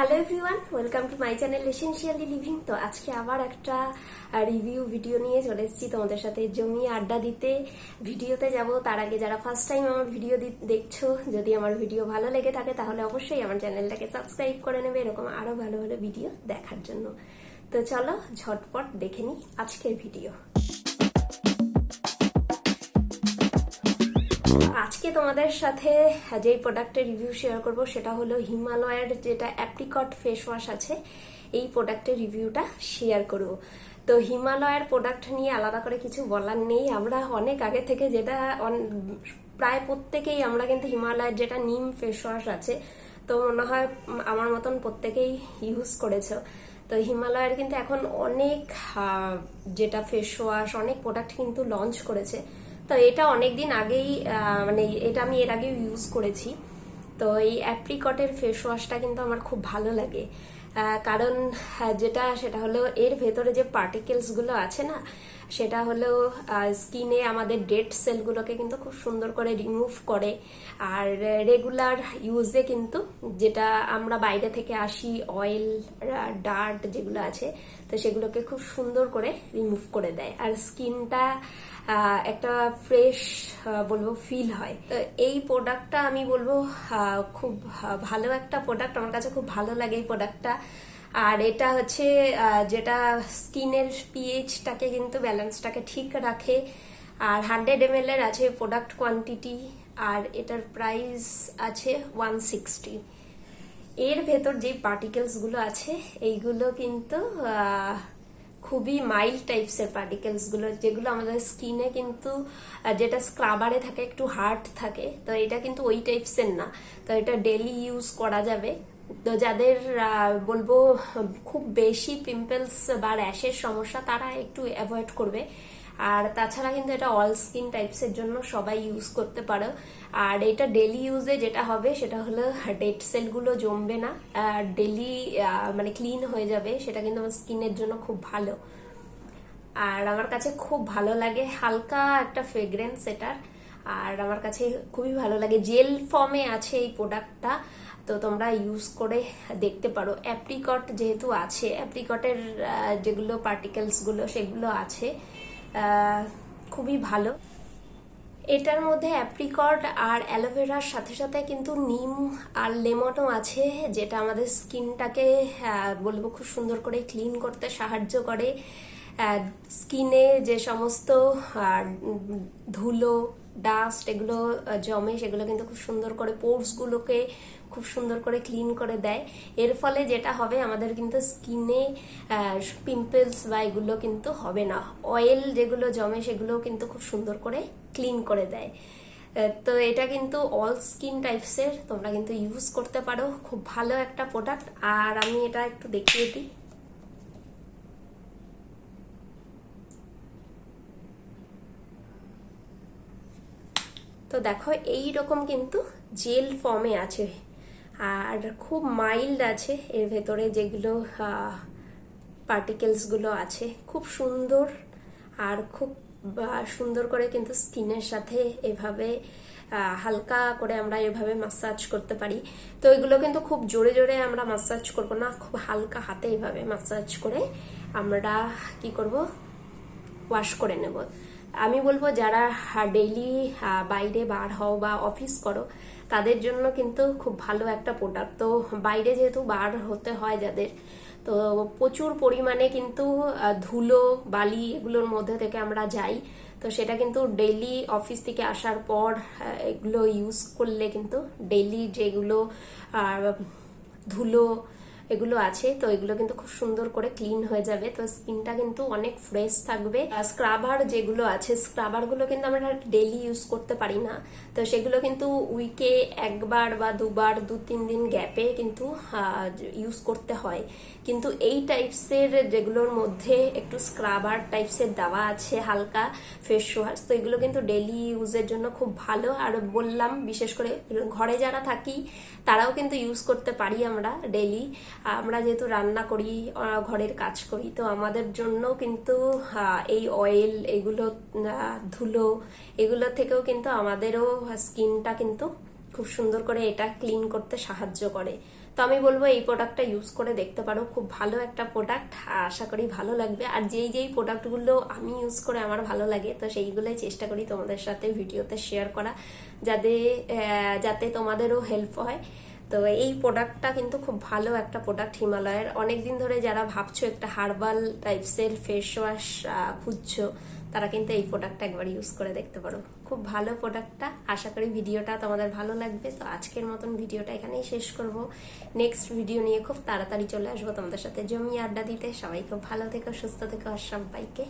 Hello everyone, welcome to my channel essentially living. তো আজকে আবার একটা রিভিউ ভিডিও নিয়ে চলে এসেছি তোমাদের সাথে জমিয়ে আড্ডা দিতে। ভিডিওতে যাব তার আগে যারা ফার্স্ট টাইম আমার ভিডিও দেখছো, যদি আমার ভিডিও ভালো লেগে থাকে তাহলে অবশ্যই আমার চ্যানেলটাকে সাবস্ক্রাইব করে নেবে এরকম আরো ভালো ভালো ভিডিও দেখার জন্য। তো চলো ঝটপট দেখে নিই আজকের ভিডিও। আজকে তোমাদের সাথে যে প্রোডাক্টের রিভিউ শেয়ার করব সেটা হলো হিমালয়ের যেটা অ্যাপ্রিকট ফেস ওয়াশ আছে, এই প্রোডাক্টের রিভিউটা শেয়ার করব। তো হিমালয়ের প্রোডাক্ট নিয়ে আলাদা করে কিছু বলার নেই। আমরা অনেক আগে থেকে যেটা প্রায় প্রত্যেকেই আমরা কিন্তু হিমালয়ের যেটা নিম ফেস ওয়াশ আছে, তো মনে হয় আমার মতন প্রত্যেকেই ইউজ করেছো। তো হিমালয়ের কিন্তু এখন অনেক যেটা ফেস ওয়াশ অনেক প্রোডাক্ট কিন্তু লঞ্চ করেছে। তো এটা অনেকদিন আগেই মানে এটা আমি এর আগেও ইউজ করেছি। তো এই অ্যাপ্রিকটের ফেস ওয়াশটা কিন্তু আমার খুব ভালো লাগে, কারণ সেটা হলো এর ভেতরে যে পার্টিকেলস গুলো আছে না, সেটা হলো স্কিনে আমাদের ডেড সেলগুলোকে কিন্তু খুব সুন্দর করে রিমুভ করে। আর রেগুলার ইউজে কিন্তু যেটা আমরা বাইরে থেকে আসি অয়েল ডার্ট যেগুলো আছে, তো সেগুলোকে খুব সুন্দর করে রিমুভ করে দেয় আর স্কিনটা একটা ফ্রেশ বলবো ফিল হয়। তো এই প্রোডাক্টটা আমি বলবো খুব ভালো একটা প্রোডাক্ট, আমার কাছে খুব ভালো লাগে এই প্রোডাক্টটা। আর এটা হচ্ছে যেটা স্কিনের পিএইচটাকে কিন্তু ব্যালেন্সটাকে ঠিক রাখে। আর 100 ml এর আছে প্রোডাক্ট কোয়ান্টিটি, আর এটার প্রাইস আছে 160। এর ভেতর যে পার্টিকেলস গুলো আছে এইগুলো কিন্তু খুবই মাইল্ড টাইপস এর পার্টিকেলস গুলো, যেগুলো আমাদের স্কিনে কিন্তু যেটা স্ক্রাবারে থাকে একটু হার্ড থাকে, তো এটা কিন্তু ওই টাইপস এর না। তো এটা ডেইলি ইউজ করা যাবে। তো যাদের বলবো খুব বেশি পিম্পলস বা র্যাশের সমস্যা, তারা একটু অ্যাভয়েড করবে। আর তাছাড়া কিন্তু এটা অল স্কিন টাইপস এর জন্য সবাই ইউজ করতে পারো। আর এটা ডেলি ইউজে যেটা হবে সেটা হলো ডেড সেল গুলো জমবে না, ডেলি মানে ক্লিন হয়ে যাবে। সেটা কিন্তু আমার স্কিনের জন্য খুব ভালো। আর আমার কাছে খুব ভালো লাগে, হালকা একটা ফ্রেগ্রেন্স এটার। আর আমার কাছে খুবই ভালো লাগে, জেল ফর্মে আছে এই প্রোডাক্টটা। তো তোমরা ইউজ করে দেখতে পারো। অ্যাপ্রিকট যেহেতু আছে, অ্যাপ্রিকটের যেগুলো পার্টিকেলস গুলো সেগুলো আছে, খুবই ভালো। এটার মধ্যে অ্যাপ্রিকট আর অ্যালোভেরার সাথে সাথে কিন্তু নিম আর লেমনও আছে, যেটা আমাদের স্কিনটাকে বলবো খুব সুন্দর করে ক্লিন করতে সাহায্য করে। স্কিনে যে সমস্ত ধুলো ডাস্ট এগুলো জমে, সেগুলো কিন্তু খুব সুন্দর করে পোর্স গুলোকে খুব সুন্দর করে ক্লিন করে দেয়। এর ফলে যেটা হবে, আমাদের কিন্তু স্কিনে পিম্পলস বা এগুলো কিন্তু হবে না। অয়েল যেগুলো জমে সেগুলো কিন্তু খুব সুন্দর করে ক্লিন করে দেয়। তো এটা কিন্তু অল স্কিন টাইপস এর, তোমরা কিন্তু ইউজ করতে পারো। খুব ভালো একটা প্রোডাক্ট। আর আমি এটা একটু দেখিয়ে দিই। তো দেখো এই রকম কিন্তু জেল ফর্মে আছে, আর খুব মাইল্ড আছে এর ভেতরে যেগুলো পার্টিকেলস গুলো আছে, খুব সুন্দর। আর খুব সুন্দর করে কিন্তু স্কিনের সাথে এভাবে হালকা করে আমরা এভাবে মাসাজ করতে পারি। তো এগুলো কিন্তু খুব জোরে জোরে আমরা মাসাজ করবো না, খুব হালকা হাতে এভাবে মাসাজ করে আমরা কি করব, ওয়াশ করে নেব। আমি বলবো যারা ডেইলি বাইরে বার হও বা অফিস করো, তাদের জন্য কিন্তু খুব ভালো একটা প্রোডাক্ট। তো বাইরে যেহেতু বার হতে হয় যাদের, তো প্রচুর পরিমাণে কিন্তু ধুলো বালি এগুলোর মধ্যে থেকে আমরা যাই। তো সেটা কিন্তু ডেইলি অফিস থেকে আসার পর এগুলো ইউজ করলে কিন্তু ডেইলি যেগুলো ধুলো এগুলো আছে, তো এগুলো কিন্তু খুব সুন্দর করে ক্লিন হয়ে যাবে। তো স্কিনটা কিন্তু অনেক ফ্রেশ থাকবে। স্ক্রাবার যেগুলো আছে, স্ক্রাবার গুলো কিন্তু আমরা ডেইলি ইউজ করতে পারি না, তো সেগুলো কিন্তু উইকে একবার বা দুবার 2-3 দিন গ্যাপে কিন্তু ইউজ করতে হয়। কিন্তু এই টাইপসের যেগুলোর মধ্যে একটু স্ক্রাবার টাইপসের দেওয়া আছে হালকা ফেস ওয়াশ, তো এগুলো কিন্তু ডেইলি ইউজের জন্য খুব ভালো। আর বললাম বিশেষ করে ঘরে যারা থাকি তারাও কিন্তু ইউজ করতে পারি আমরা ডেইলি। আমরা যেহেতু রান্না করি, ঘরের কাজ করি, তো আমাদের জন্য কিন্তু এই অয়েল এগুলো ধুলো এগুলো থেকেও কিন্তু আমাদেরও স্কিনটা কিন্তু খুব সুন্দর করে এটা ক্লিন করতে সাহায্য করে। তো আমি বলবো এই প্রোডাক্টটা ইউজ করে দেখতে পারো, খুব ভালো একটা প্রোডাক্ট, আশা করি ভালো লাগবে। আর যেই প্রোডাক্টগুলো আমি ইউজ করে আমার ভালো লাগে, তো সেইগুলোই চেষ্টা করি তোমাদের সাথে ভিডিওতে শেয়ার করা, যাতে তোমাদেরও হেল্প হয়। তো এই প্রোডাক্টটা কিন্তু খুব ভালো একটা প্রোডাক্ট হিমালয়ের। অনেকদিন ধরে যারা ভাবছো একটা হার্বাল টাইপসের ফেস ওয়াশ খুঁজছো, তারা কিন্তু এই প্রোডাক্টটা একবার ইউজ করে দেখতে পারো, খুব ভালো প্রোডাক্টটা। আশা করি ভিডিওটা তোমাদের ভালো লাগবে। তো আজকের মতন ভিডিওটা এখানেই শেষ করব। নেক্সট ভিডিও নিয়ে খুব তাড়াতাড়ি চলে আসবো তোমাদের সাথে জমিয়ে আড্ডা দিতে। সবাই খুব ভালো থেকো, সুস্থ থেকো, আর সবাইকে